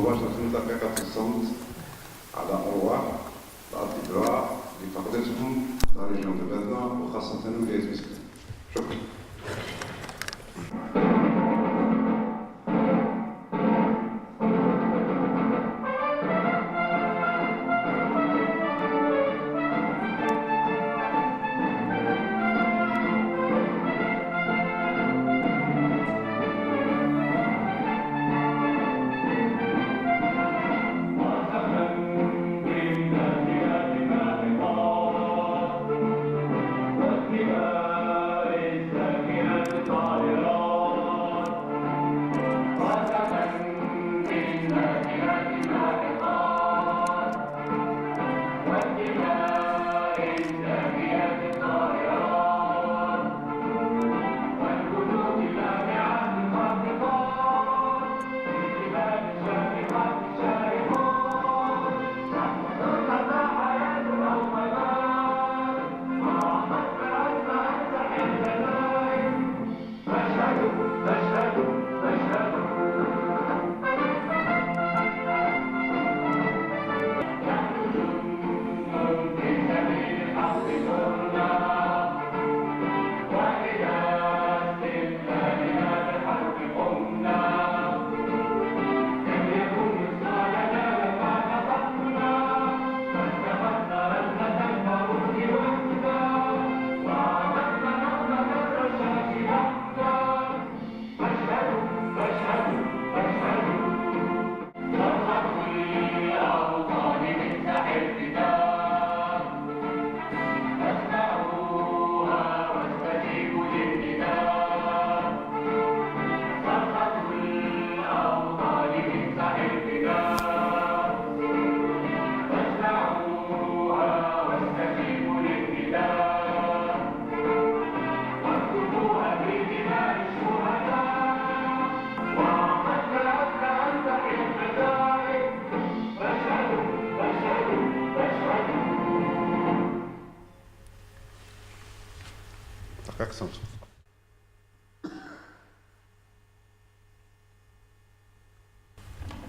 مباشرة 5 دقائق الصمت على أرواح الأطباء اللي فقدتهم لا ريجيون دو بلادنا وخاصة ولاية مسكين. شكرا.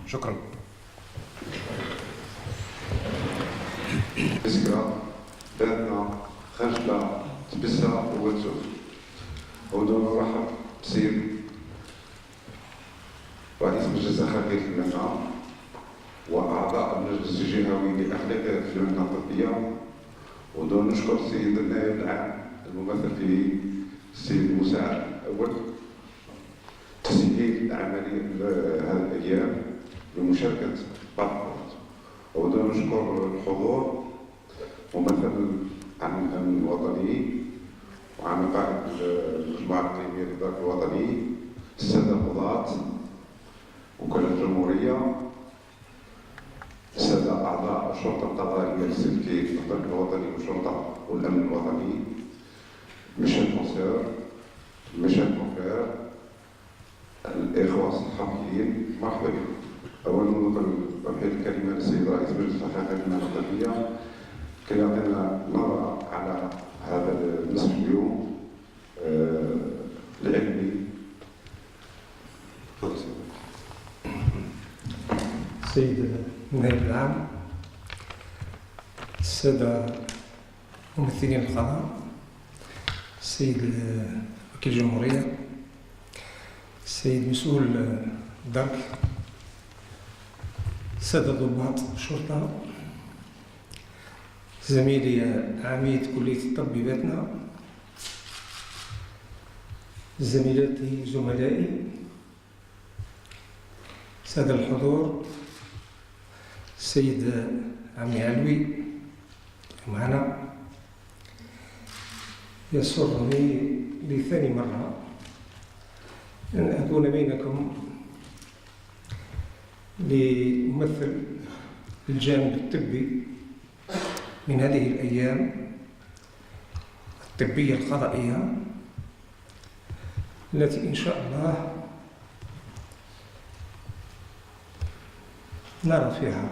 شكرا. مسكرة بلادنا خجلة تبسة وتسوف. ودون نرحب بسيد رئيس مجلس الخارجية في المملكة وأعضاء المجلس الجهوي لأخلاقيات في المهنة الطبية، ودون نشكر السيد النائب العام الممثل في السيد المساعد الأول تسهيل العملية هذه الأيام بمشاركة بعض الأفراد، ودون نشكر الحضور ممثل عن الأمن الوطني وعن قائد المجموعة الإقليمية للإدراك الوطني، السادة القضاة، وكالة الجمهورية، السادة أعضاء الشرطة القضائية السلكية للإدراك الوطني والشرطة والأمن الوطني، ميشيل كونسير، ميشيل كونفير، الإخوة الصحفيين، مرحبا بكم. أولا نوجه الكلمة للسيد رئيس مجلس الخارجية المهنة الطبية كي يعطينا نظرة على هذا النصف اليوم العلمي. السيد النائب العام، السادة ممثلين القضاء، السيد وكيل الجمهورية، السيد مسؤول الدرك، السادة ضباط الشرطة، زميلي عميد كلية الطب بباتنا، زميلاتي زملائي، سادة الحضور، السيد عمي علوي معنا، يسرني لثاني مرة أن أكون بينكم لأمثل الجانب الطبي من هذه الأيام الطبية القضائية التي إن شاء الله نرى فيها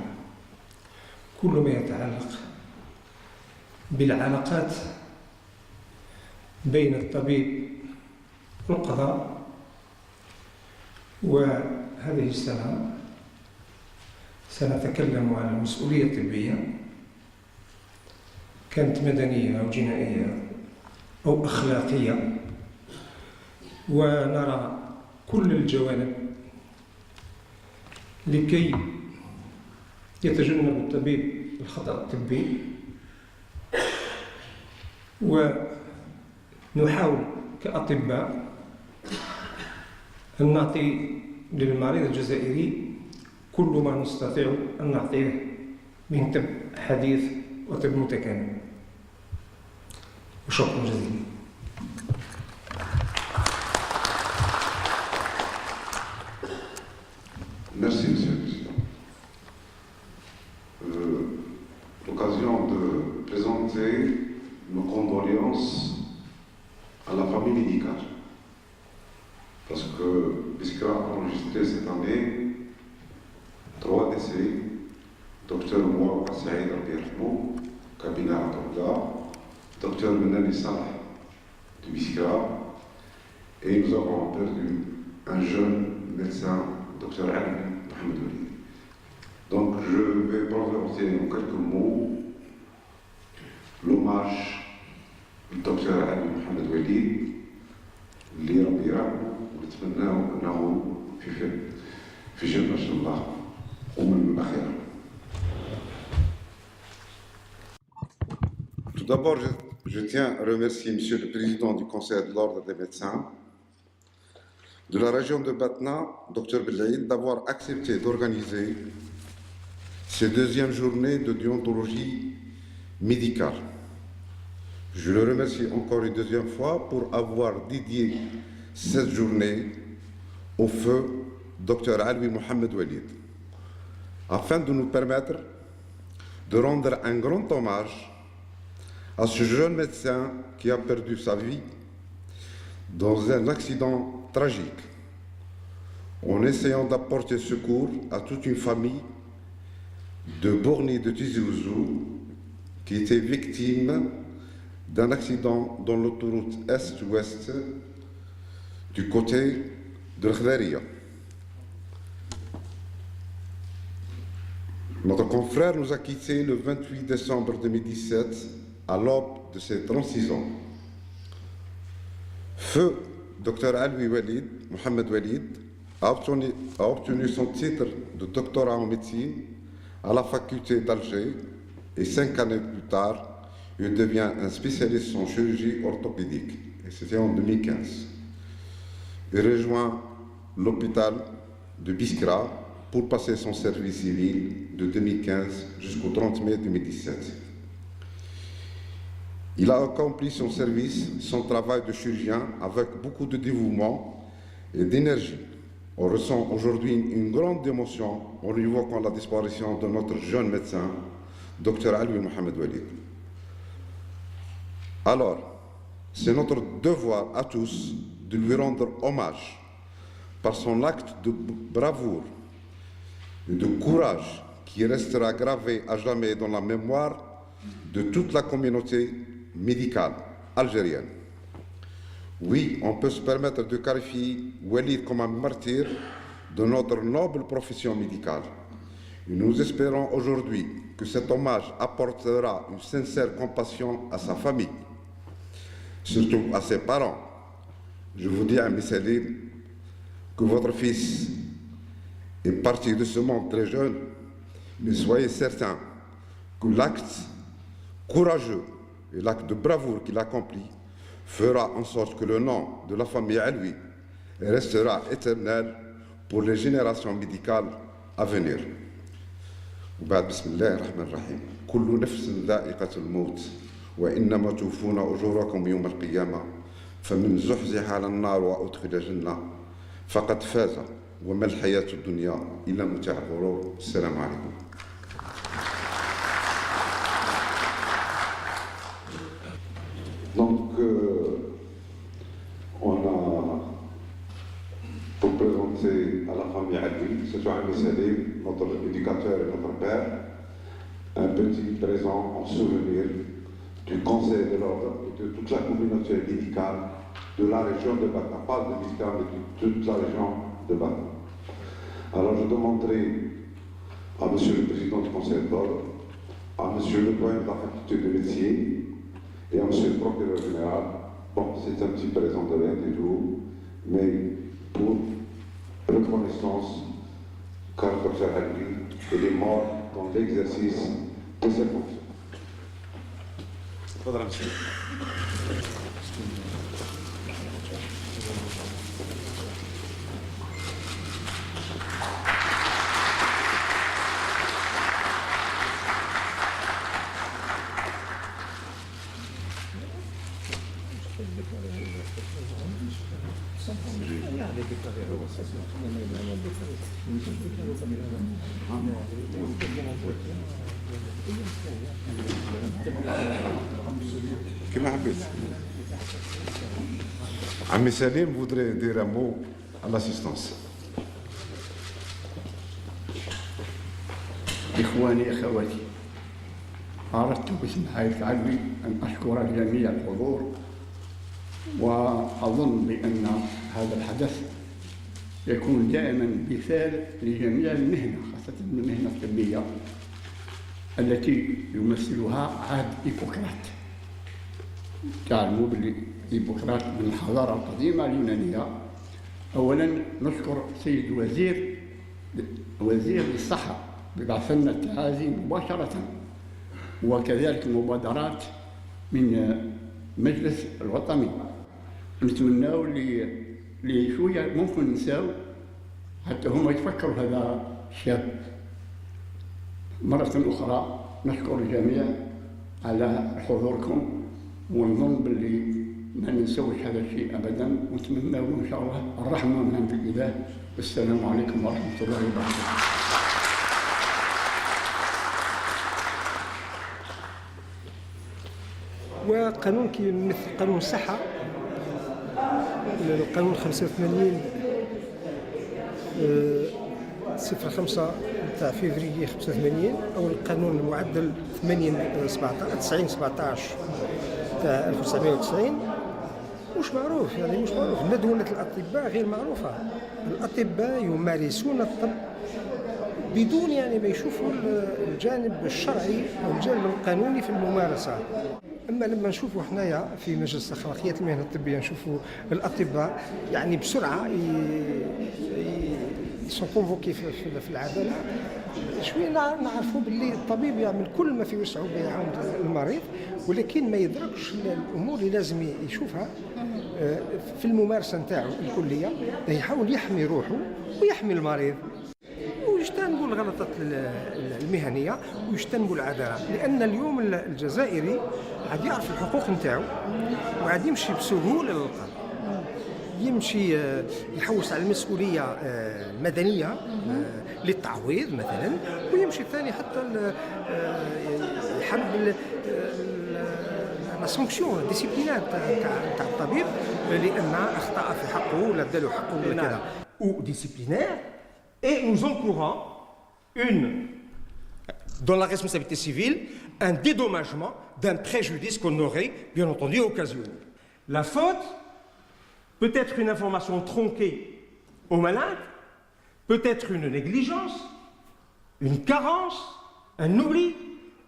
كل ما يتعلق بالعلاقات بين الطبيب والقضاء. وهذه السنة سنتكلم عن المسؤولية الطبية، كانت مدنية أو جنائية أو أخلاقية، ونرى كل الجوانب لكي يتجنب الطبيب الخطأ الطبي، ونحاول كأطباء أن نعطي للمريض الجزائري كل ما نستطيع أن نعطيه من طب حديث وطب متكامل. وشكرا جزيلا. Merci, Monsieur le Président. L'occasion de présenter nos condoléances à la famille médicale. Parce que Biskra a enregistré cette année 3 décès. Docteur Moua Saïd Abirhmou, cabinet à Torda, Docteur Menali Salah de Biskra, et nous avons perdu un jeune médecin, Docteur Ali Mohamed Walid. Donc je vais prononcer en quelques mots l'hommage du Docteur Ali Mohamed Walid اللي ربي يرحمه ونتمناه انه في جنة الله ومن الاخره. Tout d'abord, je tiens à remercier Monsieur le Président du Conseil de l'Ordre des médecins de la région de Batna, Dr Belaïd, d'avoir accepté d'organiser cette deuxième journée de déontologie médicale. Je le remercie encore une deuxième fois pour avoir dédié cette journée au feu Dr Alwi Mohamed Walid, afin de nous permettre de rendre un grand hommage à ce jeune médecin qui a perdu sa vie dans un accident tragique, en essayant d'apporter secours à toute une famille de Borni de Tizi Ouzou qui était victime d'un accident dans l'autoroute Est-Ouest du côté de l'Khdaria. Notre confrère nous a quittés le 28 décembre 2017 à l'aube de ses 36 ans. Feu Dr Alwi Walid, Mohamed Walid, a obtenu son titre de doctorat en médecine à la faculté d'Alger et 5 années plus tard, il devient un spécialiste en chirurgie orthopédique, et c'était en 2015. Il rejoint l'hôpital de Biskra pour passer son service civil de 2015 jusqu'au 30 mai 2017. Il a accompli son service, son travail de chirurgien avec beaucoup de dévouement et d'énergie. On ressent aujourd'hui une grande émotion en évoquant la disparition de notre jeune médecin, Dr Alwi Mohamed Walid. Alors, c'est notre devoir à tous de lui rendre hommage par son acte de bravoure et de courage qui restera gravé à jamais dans la mémoire de toute la communauté médicale algérienne. Oui, on peut se permettre de qualifier Walid comme un martyr de notre noble profession médicale. Et nous espérons aujourd'hui que cet hommage apportera une sincère compassion à sa famille, surtout à ses parents. Je vous dis à Salim que votre fils est parti de ce monde très jeune, mais soyez certains que l'acte courageux et l'acte de bravoure qu'il accomplit fera en sorte que le nom de la famille à lui restera éternel pour les générations médicales à venir. بسم الله الرحمن الرحيم كل نفس ذائقة الموت وإنما توفون أجوركم يوم القيامة فمن زحزح على النار وأدخل الجنة فقد فاز وما الحياة الدنيا إلا متاع الغرور. السلام عليكم. Donc, on a, pour présenter à la famille Ali, ce soir Salim, notre éducateur et notre père, un petit présent en souvenir du Conseil de l'Ordre et de toute la communauté médicale de la région de Batna, pas de Biskra, mais de toute la région de Batna. Alors je demanderai à Monsieur le Président du Conseil d'ordre, à Monsieur le doyen de la faculté de médecine et à Monsieur le procureur général. Bon, c'est un petit présent de rien du tout, mais pour reconnaissance, car le Dr Hagri est mort dans l'exercice de ses fonctions. تفضل مسيو. كما حبيت. عمي سليم voudrait dire un mot à l'assistance. إخواني أخواتي، أردت باسم حي علوي أن أشكر جميع الحضور، وأظن بأن هذا الحدث يكون دائما مثال لجميع المهنة، خاصة المهنة الطبية التي يمثلها عهد هيبوقراط. تعلموا باللي هيبوقراط من الحضارة القديمة اليونانية. أولا نشكر سيد وزير الصحة ببعث لنا التعازي مباشرة، وكذلك مبادرات من مجلس الوطني. نتمناو اللي شوية ممكن نساو حتى هم يتفكروا هذا الشاب. مرة أخرى نشكر الجميع على حضوركم، ونظن باللي ما ننسوش هذا الشيء أبدا، ونتمنى إن شاء الله الرحمة من عند الإله. والسلام عليكم ورحمة الله وبركاته. وقانون كيمثل قانون الصحة، القانون 85 05 تاع فيفري 85، أو القانون المعدل 9017 تاع 1990. مش معروف، يعني مش معروف. ندوة الأطباء غير معروفة. الأطباء يمارسون الطب بدون يعني ما يشوفوا الجانب الشرعي أو الجانب القانوني في الممارسة. أما لما نشوفوا حنايا في مجلس أخلاقيات المهنة الطبية نشوفوا الأطباء يعني بسرعة يسون كونفوكي في العدالة، شوية نعرفوا باللي الطبيب يعمل كل ما في وسعه بيعاون المريض، ولكن ما يدركش الأمور اللي لازم يشوفها في الممارسة نتاعو الكلية، يحاول يحمي روحه ويحمي المريض، ويجتنبوا الغلطات المهنية ويجتنبوا العدالة. لأن اليوم الجزائري عاد يعرف الحقوق نتاعو وعاد يمشي بسهولة للقضاء، يمشي يحوس على المسؤولية المدنية للتعويض مثلا، ويمشي الثاني حتى يحب لا سانكسيون ديسيبلينار تاع الطبيب لأن أخطأ في حقه ولا اداله حقه ولا كذا، ou disciplinaire, et nous encourons dans la responsabilité civile, un dédommagement d'un préjudice qu'on aurait bien entendu occasionné. La faute peut être une information tronquée au malade, peut être une négligence, une carence, un oubli,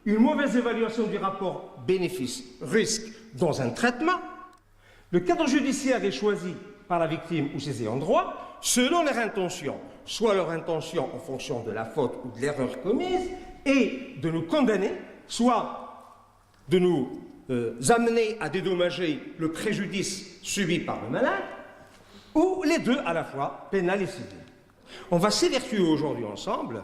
une mauvaise évaluation du rapport bénéfice-risque dans un traitement. Le cadre judiciaire est choisi par la victime ou ses ayants droit selon leur intention, soit leur intention en fonction de la faute ou de l'erreur commise, et de nous condamner, soit de nous amener à dédommager le préjudice subi par le malade, ou les deux à la fois, pénal et civil. On va s'évertuer aujourd'hui ensemble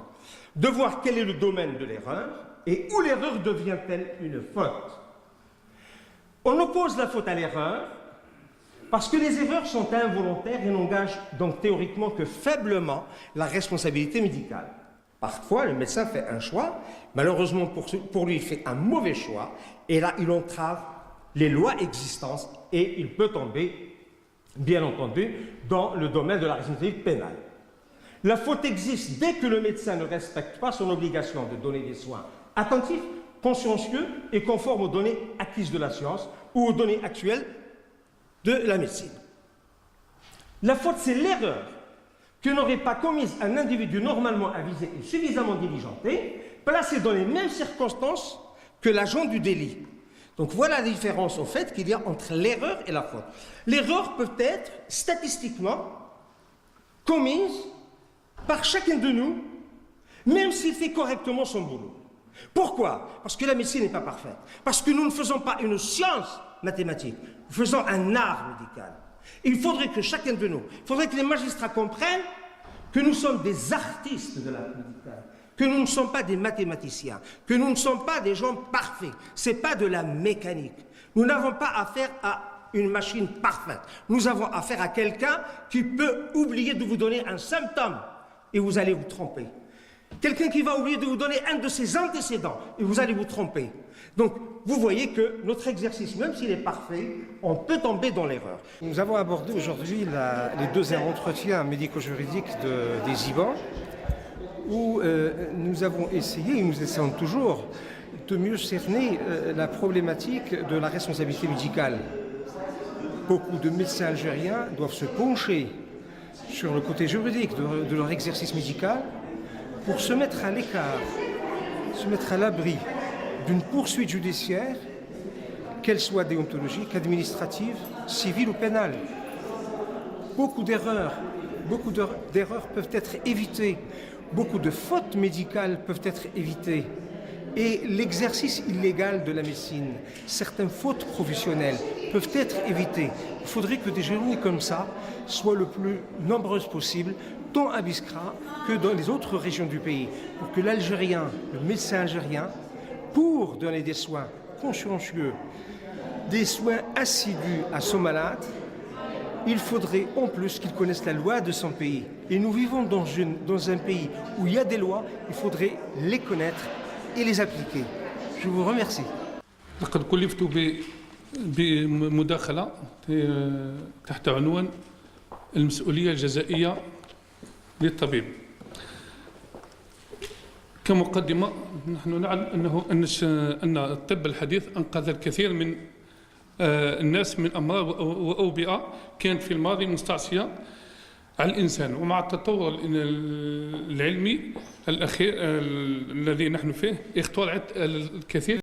de voir quel est le domaine de l'erreur et où l'erreur devient-elle une faute. On oppose la faute à l'erreur parce que les erreurs sont involontaires et n'engagent donc théoriquement que faiblement la responsabilité médicale. Parfois, le médecin fait un choix, malheureusement pour lui, il fait un mauvais choix, et là, il entrave les lois existantes et il peut tomber, bien entendu, dans le domaine de la responsabilité pénale. La faute existe dès que le médecin ne respecte pas son obligation de donner des soins attentifs, consciencieux et conformes aux données acquises de la science ou aux données actuelles de la médecine. La faute, c'est l'erreur que n'aurait pas commise un individu normalement avisé et suffisamment diligenté, placé dans les mêmes circonstances que l'agent du délit. Donc voilà la différence au fait qu'il y a entre l'erreur et la faute. L'erreur peut être statistiquement commise par chacun de nous, même s'il fait correctement son boulot. Pourquoi? Parce que la médecine n'est pas parfaite. Parce que nous ne faisons pas une science mathématique, nous faisons un art médical. Et il faudrait que chacun de nous, il faudrait que les magistrats comprennent que nous sommes des artistes de l'art médical, que nous ne sommes pas des mathématiciens, que nous ne sommes pas des gens parfaits. Ce n'est pas de la mécanique. Nous n'avons pas affaire à une machine parfaite. Nous avons affaire à quelqu'un qui peut oublier de vous donner un symptôme et vous allez vous tromper. Quelqu'un qui va oublier de vous donner un de ses antécédents et vous allez vous tromper. Donc, vous voyez que notre exercice, même s'il est parfait, on peut tomber dans l'erreur. Nous avons abordé aujourd'hui les 2 entretiens médico-juridiques des IBAN, où nous avons essayé, et nous essayons toujours, de mieux cerner la problématique de la responsabilité médicale. Beaucoup de médecins algériens doivent se pencher sur le côté juridique de leur exercice médical pour se mettre à l'écart, se mettre à l'abri d'une poursuite judiciaire, qu'elle soit déontologique, administrative, civile ou pénale. Beaucoup d'erreurs peuvent être évitées, beaucoup de fautes médicales peuvent être évitées. Et l'exercice illégal de la médecine, certaines fautes professionnelles peuvent être évitées. Il faudrait que des journées comme ça soient le plus nombreuses possible, tant à Biskra que dans les autres régions du pays, pour que l'Algérien, le médecin algérien, pour donner des soins consciencieux, des soins assidus à son malade, il faudrait en plus qu'il connaisse la loi de son pays. Et nous vivons dans un pays où il y a des lois, il faudrait les connaître et les appliquer. Je vous remercie. لقد كلفت بمداخلة تحت عنوان المسؤولية الجزائية للطبيب. كمقدمة نحن نعلم أن الطب الحديث أنقذ الكثير من الناس من أمراض وأوبئة كانت في الماضي مستعصية على الإنسان. ومع التطور العلمي الأخير الذي نحن فيه اخترعت الكثير